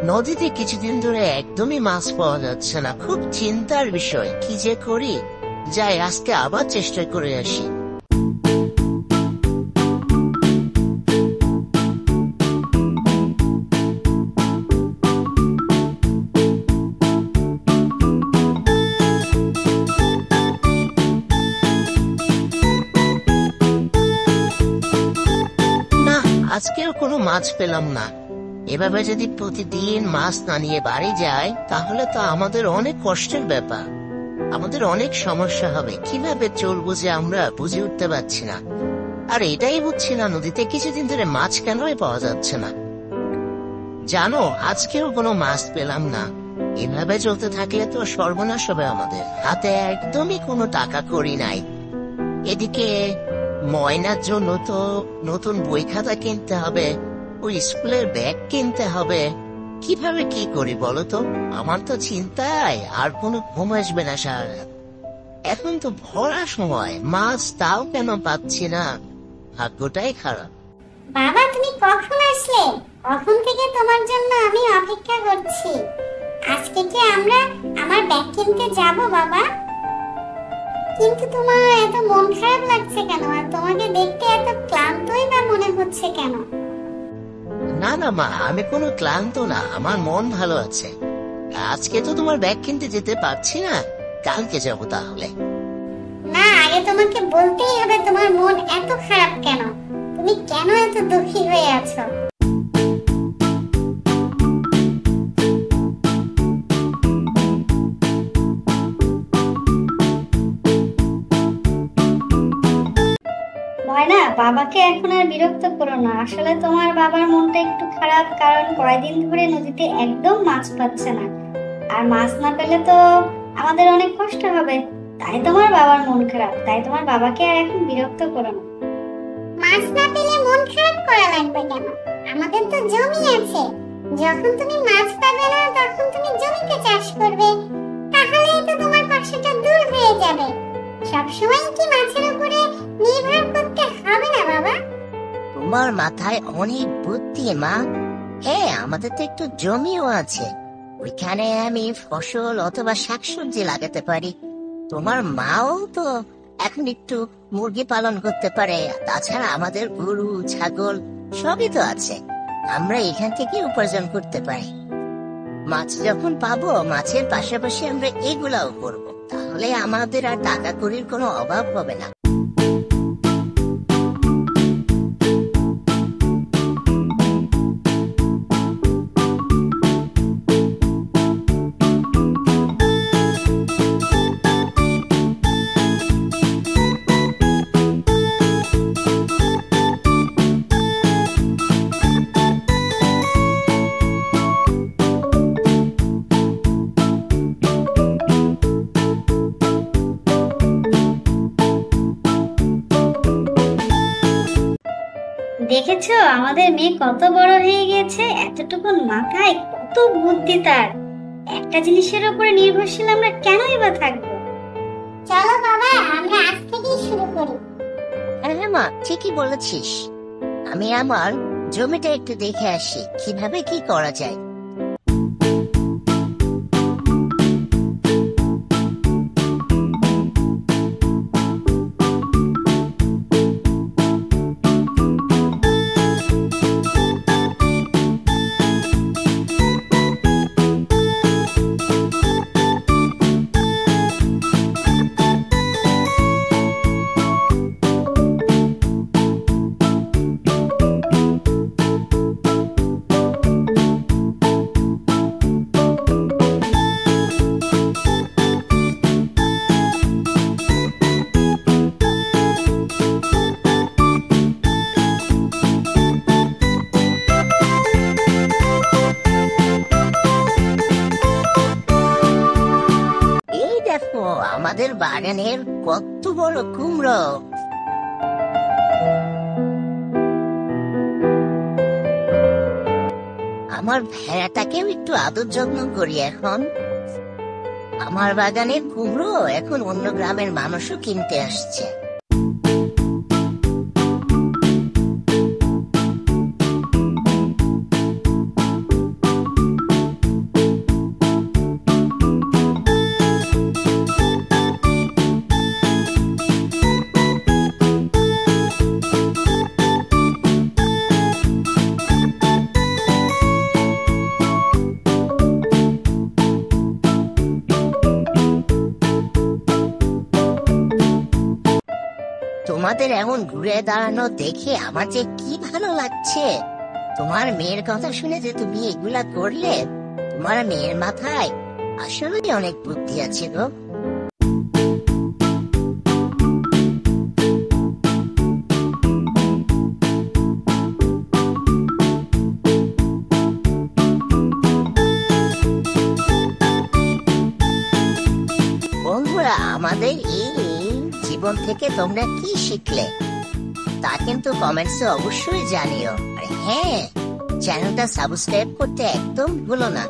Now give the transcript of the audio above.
নদীতে কিছুদিন ধরে একদমই মাছ পাওয়া যাচ্ছে না, খুব চিন্তার বিষয়। কি যে করি, যাই আজকে আবার চেষ্টা করে আসি। না, আজকেও কোনো মাছ পেলাম না। এভাবে যদি প্রতিদিন মাছ না নিয়ে বাড়ি যায় তাহলে তো আমাদের অনেক কষ্টের ব্যাপার, আমাদের অনেক সমস্যা হবে। কিভাবে চলবো যে আমরা বুঝে উঠতে পারছি না। আর এটাই বুঝছি না, নদীতে কিছুদিন ধরে মাছ কেনই পাওয়া যাচ্ছে না। জানো, আজকেও কোনো মাছ পেলাম না। এভাবে চলতে থাকলে তো সর্বনাশ হবে আমাদের। হাতে একদমই কোনো টাকা করি নাই। এদিকে ময়নার জন্য তো নতুন বই খাতা কিনতে হবে, ওই স্কুলের ব্যাগ কিনতে হবে। কিভাবে কি করি বলো তো? আমার তো চিন্তায় আর কোনো ঘুম আসবে না সারা রাত। এখন তো ভরা সময়, মাছ তাও কেন পাচ্ছি না, ভাগ্যটাই খারাপ। বাবা, তুমি কখন আসলে? কখন থেকে তোমার জন্য আমি অপেক্ষা করছি। আজকে কি আমরা আমার ব্যাগ কিনতে যাব বাবা? কিন্তু তোমার এত মন খারাপ লাগছে কেন? আর তোমাকে দেখতে এত ক্লান্তই বা মনে হচ্ছে কেন? না না মা, আমি কোনো ক্লান্ত না, আমার মন ভালো আছে। আজকে তো তোমার ব্যাগ কিনতে যেতে পারছি না, কালকে যাব তাহলে। না, আগে তোমাকে বলতেই হবে তোমার মন এত খারাপ কেন? তুমি কেন এত দুঃখী হয়ে আছো? ময়না, বাবাকে এখন আর বিরক্ত করো না। আসলে তোমার বাবার মনটা একটু খারাপ, কারণ কয়দিন ধরে নদীতে একদম মাছ পাচ্ছে না। আর মাছ না পেলে তো আমাদের অনেক কষ্ট হবে। তাই তোমার বাবার মন খারাপ। তাই তোমার বাবাকে আর এখন বিরক্ত করো না। মাছ না পেলে মন খারাপ করা লাগবে কেন? আমাদের তো জমি আছে। যখন তুমি মাছ পাবে না তখন তুমি জমিতে চাষ করবে, তাহলেই তো তোমার কষ্টটা দূর হয়ে যাবে। সবসময় কি মাছের উপরে নির্ভর করতে হবে না বাবা? তোমার মাথায় অনেক বুদ্ধি মা। হ্যাঁ, আমাদের তো একটু জমিও আছে, ওইখানে আমি ফসল অথবা শাকসবজি লাগাতে পারি। তোমার মাও তো এখন একটু মুরগি পালন করতে পারে। তাছাড়া আমাদের গরু ছাগল সবই তো আছে, আমরা এখান থেকে উপার্জন করতে পারি। মাছ যখন পাবো, মাছের পাশাপাশি আমরা এগুলাও করবো, তাহলে আমাদের আর টাকা কড়ির কোনো অভাব হবে না। দেখেছো আমাদের মেয়ে কত বড় হয়ে গেছে? এতটুকু মাথায় কত বুদ্ধি তার। একটা জিনিসের উপরে নির্ভরশীল আমরা কেনই বা থাকবো? চলো বাবা, আমরা আজ থেকেই শুরু করি। হ্যাঁ মা, ঠিকই বলেছিস। আমি আমার জমিটা একটু দেখে আসি, কিভাবে কি করা যায়। আমাদের বাগানের কত বড় কুমড়ো। আমার ভেড়াটাকেও একটু আদর যত্ন করি এখন। আমার বাগানের কুমড়ো এখন অন্য গ্রামের মানুষও কিনতে আসছে। তোমাদের এমন ঘুরে দাঁড়ানো দেখে আমার যে কি ভালো লাগছে। তোমার মেয়ের কথা শুনে যে তুমি এগুলা করলে, তোমার মেয়ের মাথায় আসলে অনেক বুদ্ধি আছে গো। বন্ধুরা, আমাদের এই জীবন থেকে তোমরা কি শিখলে তা কিন্তু কমেন্টসে অবশ্যই জানিও। আর হ্যাঁ, চ্যানেলটা সাবস্ক্রাইব করতে একদম ভুলো না।